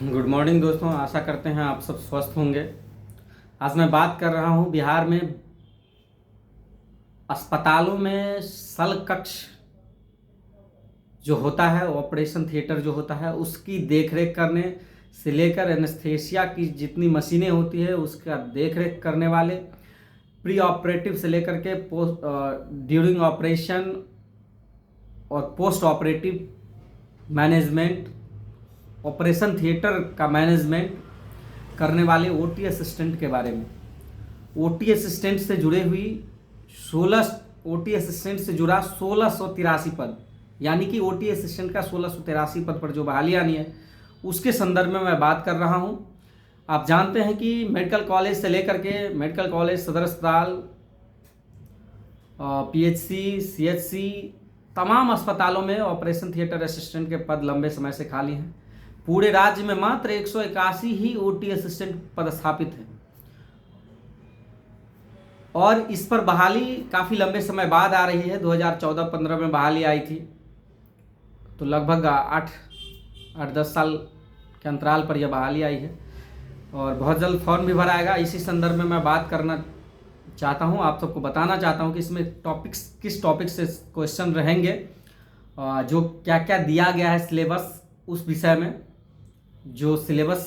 Good morning दोस्तों, आशा करते हैं आप सब स्वस्थ होंगे। आज मैं बात कर रहा हूं बिहार में अस्पतालों में शल्य कक्ष जो होता है, ऑपरेशन थिएटर जो होता है, उसकी देखरेख करने से लेकर एनेस्थेसिया की जितनी मशीनें होती है उसका देखरेख करने वाले, प्री ऑपरेटिव से लेकर के ड्यूरिंग ऑपरेशन और post operative management, operation theatre का मैनेजमेंट करने वाले ओटी असिस्टेंट के बारे में। ओटी असिस्टेंट से जुड़े हुई 16 ओटी असिस्टेंट से जुड़ा 1683 पद, यानी कि ओटी असिस्टेंट का 1683 पद पर जो बहाली आनी है उसके संदर्भ में मैं बात कर रहा हूं। आप जानते हैं कि मेडिकल कॉलेज से लेकर के मेडिकल कॉलेज, सदर अस्पताल, पीएचसी, सीएचसी, तमाम अस्पतालों में ऑपरेशन थिएटर असिस्टेंट के पद लंबे समय से खाली हैं। पूरे राज्य में मात्र 181 ही ओटी असिस्टेंट पदस्थापित हैं और इस पर बहाली काफ़ी लंबे समय बाद आ रही है। 2014-15 में बहाली आई थी, तो लगभग 8-10 साल के अंतराल पर यह बहाली आई है और बहुत जल्द फॉर्म भी भराएगा। इसी संदर्भ में मैं बात करना चाहता हूं, आप सबको बताना चाहता हूं कि इसमें किस टॉपिक से क्वेश्चन रहेंगे, जो क्या क्या दिया गया है सिलेबस, उस विषय में जो सिलेबस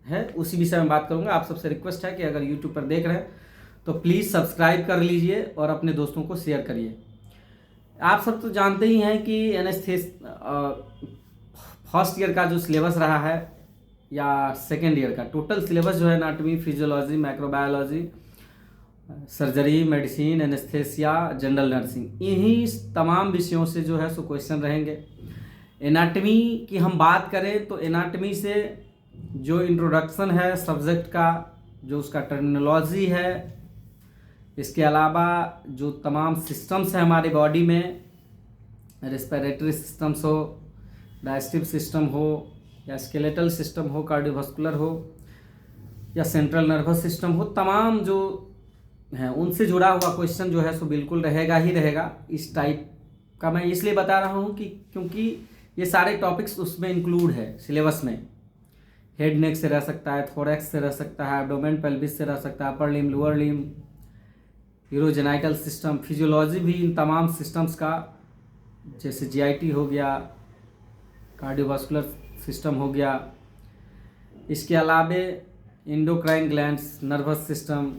है उसी विषय में बात करूंगा। आप सबसे रिक्वेस्ट है कि अगर यूट्यूब पर देख रहे हैं तो प्लीज़ सब्सक्राइब कर लीजिए और अपने दोस्तों को शेयर करिए। आप सब तो जानते ही हैं कि फर्स्ट ईयर का जो सिलेबस रहा है या सेकेंड ईयर का टोटल सिलेबस जो है, anatomy, physiology, microbiology, surgery, medicine, anaesthesia, general nursing, इन्हीं तमाम विषयों से जो है सो क्वेश्चन रहेंगे। एनाटॉमी की हम बात करें तो एनाटॉमी से जो इंट्रोडक्शन है सब्जेक्ट का, जो उसका टर्मिनोलॉजी है, इसके अलावा जो तमाम सिस्टम्स हैं हमारी बॉडी में, रेस्पिरेटरी सिस्टम्स हो, डाइजेस्टिव सिस्टम हो, या स्केलेटल सिस्टम हो, कार्डियोवास्कुलर हो, या सेंट्रल नर्वस सिस्टम हो, तमाम जो हैं उनसे जुड़ा हुआ क्वेश्चन जो है सो बिल्कुल रहेगा ही रहेगा। इस टाइप का मैं इसलिए बता रहा हूँ कि क्योंकि ये सारे टॉपिक्स उसमें इंक्लूड है सिलेबस में। हेड नेक से रह सकता है, थोरैक्स से रह सकता है, एब्डोमेन पेल्विस से रह सकता है, upper limb, lower limb, urogenital system, physiology भी इन तमाम सिस्टम्स का, जैसे जीआईटी हो गया, कार्डियोवास्कुलर सिस्टम हो गया, इसके अलावे इंडोक्राइन ग्लैंड्स, नर्वस सिस्टम,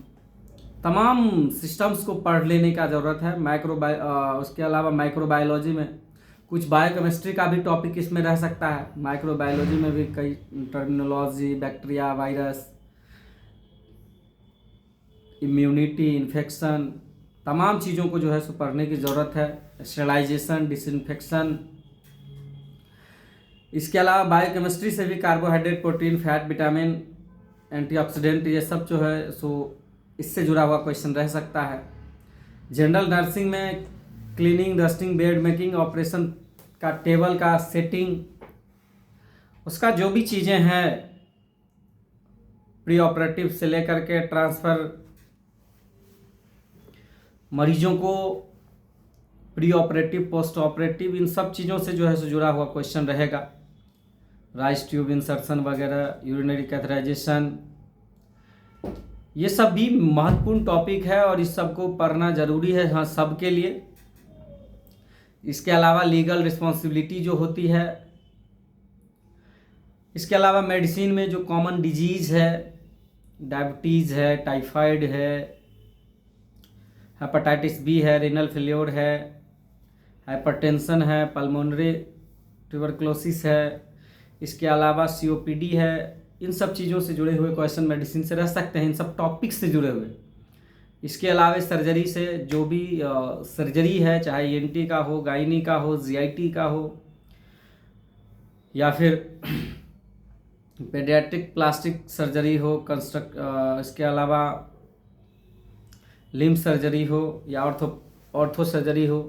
तमाम सिस्टम्स को पढ़ लेने का ज़रूरत है। उसके अलावा माइक्रोबायोलॉजी में कुछ बायोकेमिस्ट्री का भी टॉपिक इसमें रह सकता है। माइक्रोबायोलॉजी में भी कई terminology, bacteria, virus, immunity, infection, तमाम चीज़ों को जो है सो पढ़ने की ज़रूरत है। स्टेरिलाइजेशन, डिसइंफेक्शन, इसके अलावा बायोकेमिस्ट्री से भी carbohydrate, protein, fat, vitamin, antioxidant, ये सब जो है सो इससे जुड़ा हुआ क्वेश्चन रह सकता है। जनरल नर्सिंग में cleaning, dusting, bed making, operation का टेबल का सेटिंग, उसका जो भी चीज़ें हैं, प्री ऑपरेटिव से लेकर के ट्रांसफ़र, मरीजों को प्री ऑपरेटिव, पोस्ट ऑपरेटिव, इन सब चीज़ों से जो है सो जुड़ा हुआ क्वेश्चन रहेगा। राइस ट्यूब इंसर्शन वगैरह, यूरिनरी कैथराइजेशन, ये सब भी महत्वपूर्ण टॉपिक है और इस सब को पढ़ना ज़रूरी है, हाँ, सबके लिए। इसके अलावा लीगल रिस्पॉन्सिबिलिटी जो होती है, इसके अलावा मेडिसिन में जो कॉमन डिजीज़ है, डायबिटीज़ है, टाइफाइड है, हेपेटाइटिस बी है, रीनल फेल्योर है, हाइपरटेंशन है, पल्मोनरी ट्यूबरकुलोसिस है, इसके अलावा सीओपीडी है। इन सब चीज़ों से जुड़े हुए क्वेश्चन मेडिसिन से रह सकते हैं, इन सब टॉपिक्स से जुड़े हुए। इसके अलावा सर्जरी से जो भी सर्जरी है, चाहे ईएनटी का हो, गायनी का हो, जीआईटी का हो, या फिर पेडियाट्रिक प्लास्टिक सर्जरी हो, इसके अलावा लिम्ब सर्जरी हो या ऑर्थो सर्जरी हो,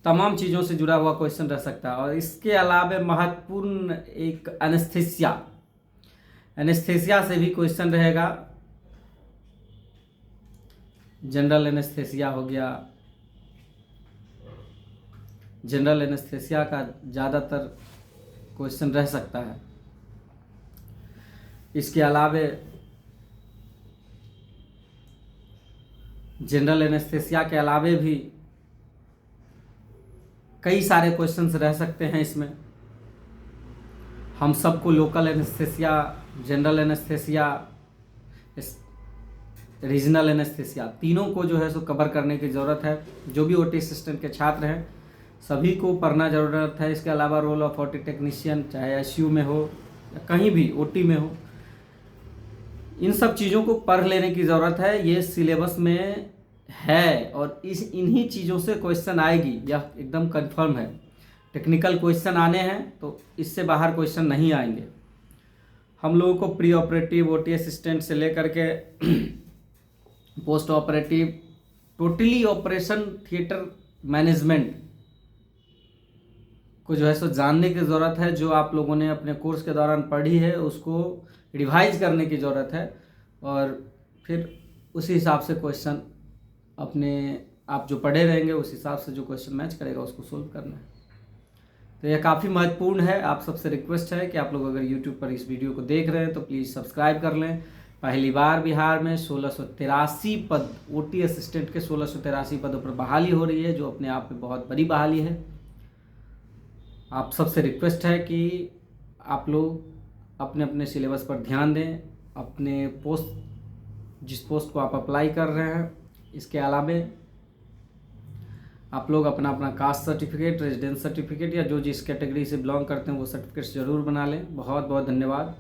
तमाम चीज़ों से जुड़ा हुआ क्वेश्चन रह सकता है। और इसके अलावा महत्वपूर्ण एक एनेस्थेसिया से भी क्वेश्चन रहेगा। जनरल एनेस्थेसिया हो गया, जनरल एनेस्थेसिया का ज़्यादातर क्वेश्चन रह सकता है। इसके अलावे जनरल एनेस्थेसिया के अलावे भी कई सारे क्वेश्चंस रह सकते हैं इसमें। हम सबको local anaesthesia, general anaesthesia, regional anaesthesia तीनों को जो है सो कवर करने की ज़रूरत है। जो भी ओटी असिस्टेंट के छात्र हैं सभी को पढ़ना ज़रूरत है। इसके अलावा रोल ऑफ ओटी टेक्नीशियन, चाहे आईसीयू में हो या कहीं भी ओटी में हो, इन सब चीज़ों को पढ़ लेने की ज़रूरत है। ये सिलेबस में है और इन्हीं चीज़ों से क्वेश्चन आएगी, यह एकदम कंफर्म है। टेक्निकल क्वेश्चन आने हैं तो इससे बाहर क्वेश्चन नहीं आएंगे। हम लोगों को प्री ऑपरेटिव ओटी असिस्टेंट से लेकर के post operative totally operation theatre management को जो है सो जानने की ज़रूरत है। जो आप लोगों ने अपने कोर्स के दौरान पढ़ी है उसको रिवाइज करने की ज़रूरत है और फिर उसी हिसाब से क्वेश्चन अपने आप जो पढ़े रहेंगे उस हिसाब से जो क्वेश्चन मैच करेगा उसको सोल्व करना है। तो यह काफ़ी महत्वपूर्ण है। आप सबसे रिक्वेस्ट है कि आप लोग अगर YouTube पर इस वीडियो को देख रहे हैं तो प्लीज़ सब्सक्राइब कर लें। पहली बार बिहार में 1683 पद ओटी असिस्टेंट के 1683 पदों पर बहाली हो रही है, जो अपने आप में बहुत बड़ी बहाली है। आप सबसे रिक्वेस्ट है कि आप लोग अपने अपने सिलेबस पर ध्यान दें, अपने जिस पोस्ट को आप अप्लाई कर रहे हैं। इसके अलावा आप लोग अपना अपना कास्ट सर्टिफिकेट, रेजिडेंस सर्टिफिकेट या जो जिस कैटेगरी से बिलोंग करते हैं वो सर्टिफिकेट्स ज़रूर बना लें। बहुत बहुत धन्यवाद।